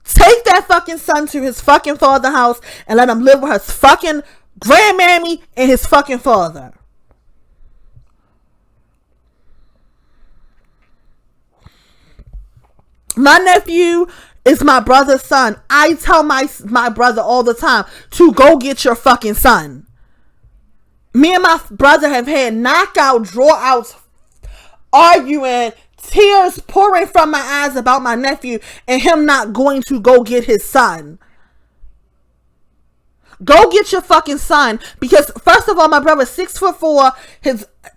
[SPEAKER 1] Take that fucking son to his fucking father's house and let him live with his fucking grandmammy and his fucking father. My nephew is my brother's son. I tell my brother all the time to go get your fucking son. Me and my brother have had knockout, drawouts, arguing, tears pouring from my eyes about my nephew and him not going to go get his son. Go get your fucking son, because first of all, my brother's 6'4".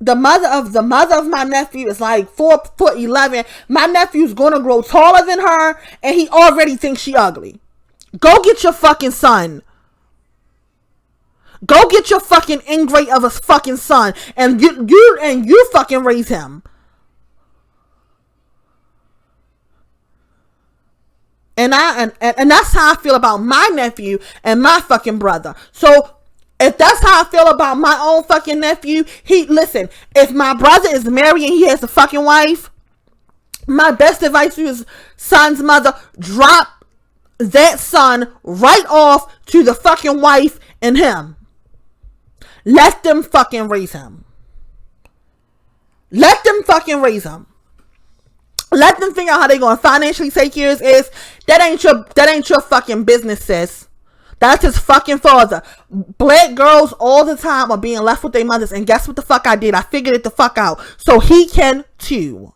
[SPEAKER 1] The mother of my nephew is like 4'11". My nephew's gonna grow taller than her, and he already thinks she ugly. Go get your fucking son. Go get your fucking ingrate of a fucking son, and you fucking raise him. And that's how I feel about my nephew and my fucking brother. So if that's how I feel about my own fucking nephew, listen, if my brother is married and he has a fucking wife, my best advice to his son's mother, drop that son right off to the fucking wife and him. Let them fucking raise him. Let them fucking raise him. Let them figure out how they're going to financially take care of his. That ain't your fucking business, sis. That's his fucking father. Black girls all the time are being left with their mothers. And guess what the fuck I did? I figured it the fuck out. So he can too.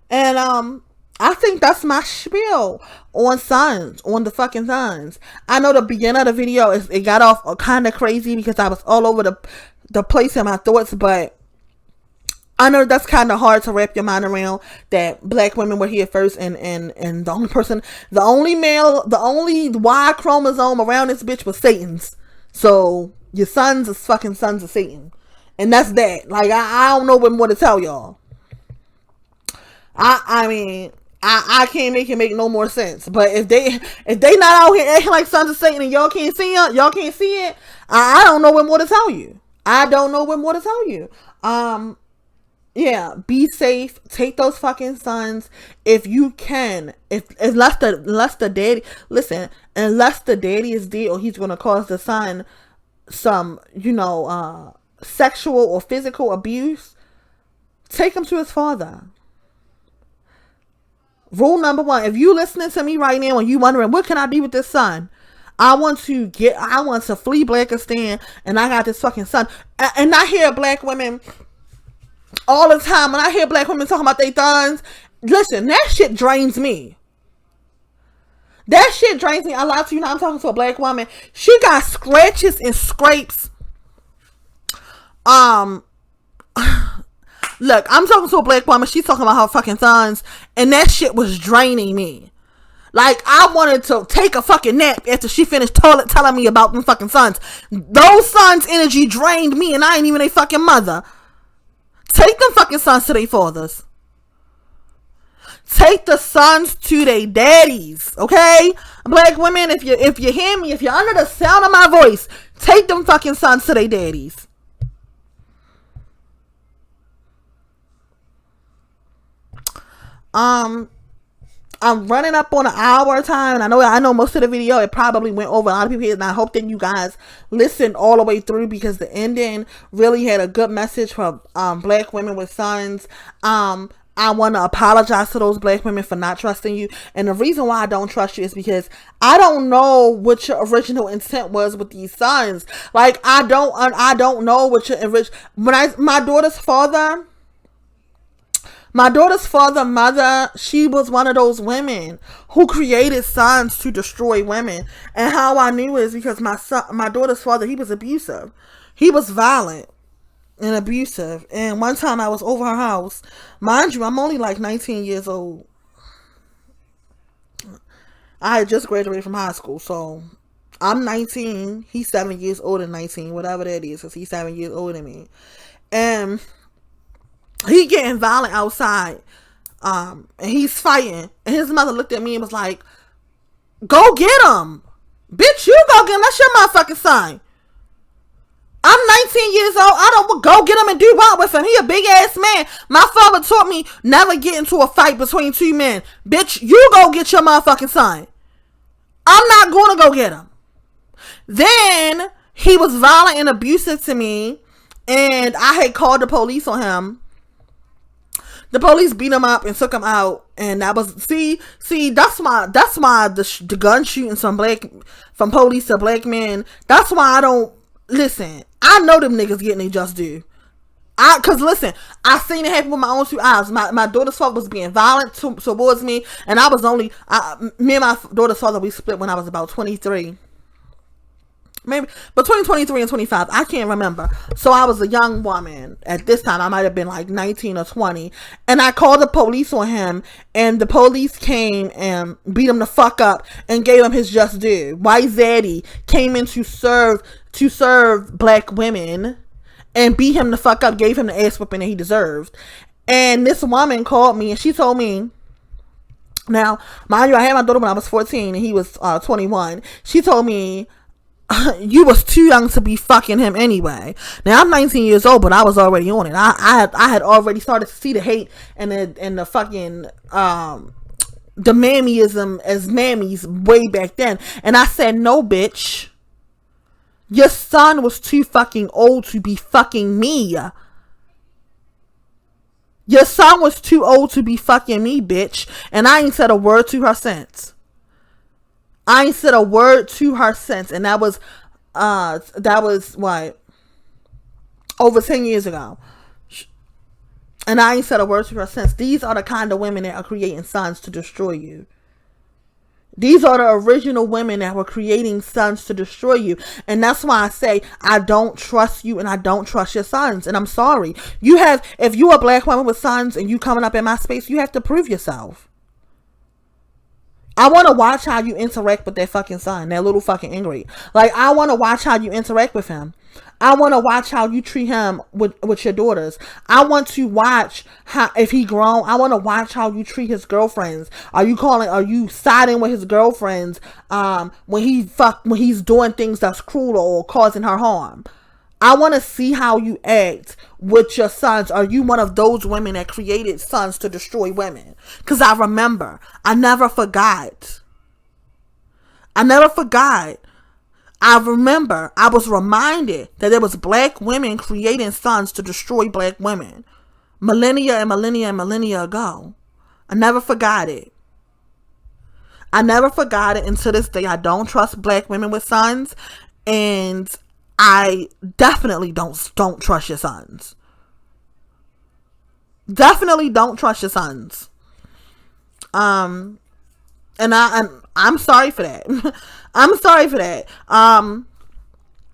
[SPEAKER 1] And I think that's my spiel on sons, on the fucking sons. I know the beginning of the video, it got off kind of crazy because I was all over the place in my thoughts, but I know that's kind of hard to wrap your mind around, that black women were here first, and the only Y chromosome around this bitch was Satan's. So your sons is fucking sons of Satan. And that's that. Like, I don't know what more to tell y'all. I mean, I can't make it make no more sense. But if they not out here acting like sons of Satan and y'all can't see it, I don't know what more to tell you. Yeah, be safe. Take those fucking sons if you can. Unless the daddy is dead, or he's gonna cause the son some, sexual or physical abuse, take him to his father. Rule number 1, if you listening to me right now and you wondering, what can I do with this son? I want to flee Blackistan, and I got this fucking son. And I hear black women all the time. When I hear black women talking about their sons, listen, that shit drains me. That shit drains me. I lie to you now. I'm talking to a black woman. She got scratches and scrapes. Look, I'm talking to a black woman. She's talking about her fucking sons, and that shit was draining me. Like, I wanted to take a fucking nap after she finished telling me about them fucking sons. Those sons' energy drained me, and I ain't even a fucking mother. Take them fucking sons to their fathers. Take the sons to their daddies, okay? Black women, if you hear me, if you're under the sound of my voice, take them fucking sons to their daddies. I'm running up on an hour time, and I know most of the video, it probably went over a lot of people here, and I hope that you guys listened all the way through, because the ending really had a good message for black women with sons. I want to apologize to those black women for not trusting you, and the reason why I don't trust you is because I don't know what your original intent was with these sons. Like, I don't know what your my daughter's mother, she was one of those women who created sons to destroy women. And how I knew is because my daughter's father, he was abusive. He was violent and abusive. And one time I was over her house. Mind you, I'm only like 19 years old. I had just graduated from high school. So I'm 19. He's 7 years older than 19. Whatever that is. Because he's 7 years older than me. And he getting violent outside, and he's fighting, and his mother looked at me and was like, go get him, bitch, you go get him, that's your motherfucking son. I'm 19 years old, I don't go get him and do what with him, he a big ass man. My father taught me never get into a fight between two men. Bitch, you go get your motherfucking son. I'm not going to go get him. Then he was violent and abusive to me, and I had called the police on him. The police beat him up and took him out, and that was see that's why the gun shooting from police to black men. That's why I don't listen. I know them niggas getting their just due. Cause listen, I seen it happen with my own two eyes. My daughter's father was being violent towards me, and I was only me and my daughter's father, we split when I was about 23. Maybe between 23 and 25, I can't remember. So I was a young woman at this time. I might have been like 19 or 20, and I called the police on him, and the police came and beat him the fuck up and gave him his just due. White Zaddy came in to serve black women and beat him the fuck up, gave him the ass whipping that he deserved. And this woman called me and she told me, now mind you, I had my daughter when I was 14 and he was 21. She told me, you was too young to be fucking him anyway. Now I'm 19 years old, but I was already on it. I had already started to see the hate and the fucking the mammyism as mammies way back then. And I said, no, bitch. Your son was too fucking old to be fucking me. Your son was too old to be fucking me, bitch. And I ain't said a word to her since. I ain't said a word to her since, and that was what, over 10 years ago. And I ain't said a word to her since. These are the kind of women that are creating sons to destroy you. These are the original women that were creating sons to destroy you. And that's why I say I don't trust you and I don't trust your sons. And I'm sorry. If you're a black woman with sons and you coming up in my space, you have to prove yourself. I want to watch how you interact with that fucking son, that little fucking Ingrid. Like, I want to watch how you interact with him. I want to watch how you treat him with your daughters. I want to watch how, if he grown, I want to watch how you treat his girlfriends. Are you siding with his girlfriends when he's doing things that's cruel or causing her harm? I want to see how you act with your sons. Are you one of those women that created sons to destroy women? Because I remember. I never forgot. I remember. I was reminded that there was black women creating sons to destroy black women. Millennia and millennia and millennia ago. I never forgot it. And to this day, I don't trust black women with sons. And I definitely don't trust your sons. Definitely don't trust your sons. And I'm sorry for that. I'm sorry for that.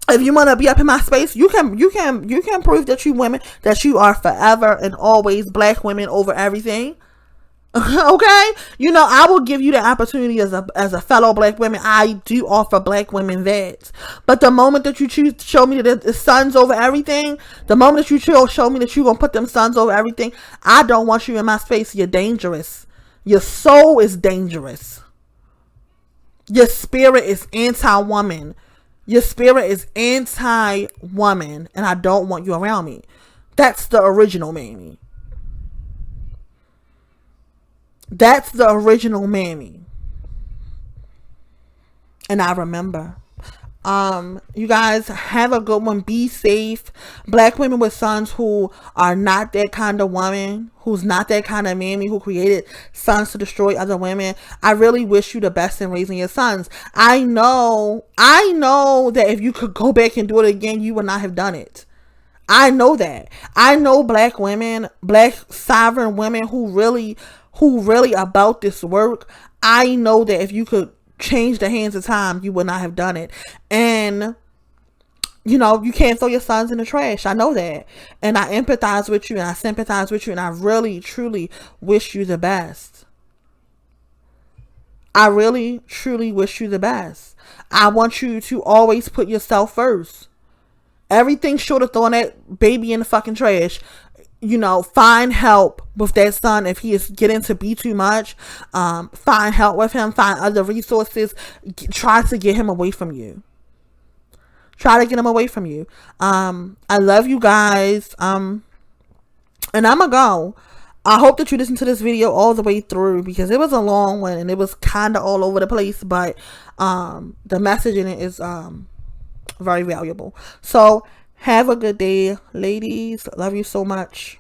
[SPEAKER 1] If you want to be up in my space, you can prove that you are forever and always black women over everything. Okay, I will give you the opportunity as a fellow black woman. I do offer black women that, but the moment that you choose to show me that it's sons over everything, the moment that you show me that you're gonna put them sons over everything, I don't want you in my space. You're dangerous. Your soul is dangerous. Your spirit is anti-woman. Your spirit is anti-woman, and I don't want you around me. That's the original Mammy. That's the original Mammy. And I remember. You guys have a good one. Be safe. Black women with sons who are not that kind of woman, who's not that kind of Mammy, who created sons to destroy other women. I really wish you the best in raising your sons. I know that if you could go back and do it again, you would not have done it. I know that. I know black women, black sovereign women who really about this work. I know that if you could change the hands of time, you would not have done it. And you can't throw your sons in the trash. I know that. And I empathize with you and I sympathize with you, and I really truly wish you the best. I really truly wish you the best. I want you to always put yourself first. Everything short of throwing that baby in the fucking trash. Find help with that son if he is getting to be too much. Find help with him. Find other resources. Try to get him away from you. I love you guys. And I'ma go. I hope that you listen to this video all the way through, because it was a long one and it was kind of all over the place, but the message in it is very valuable. So have a good day, ladies. Love you so much.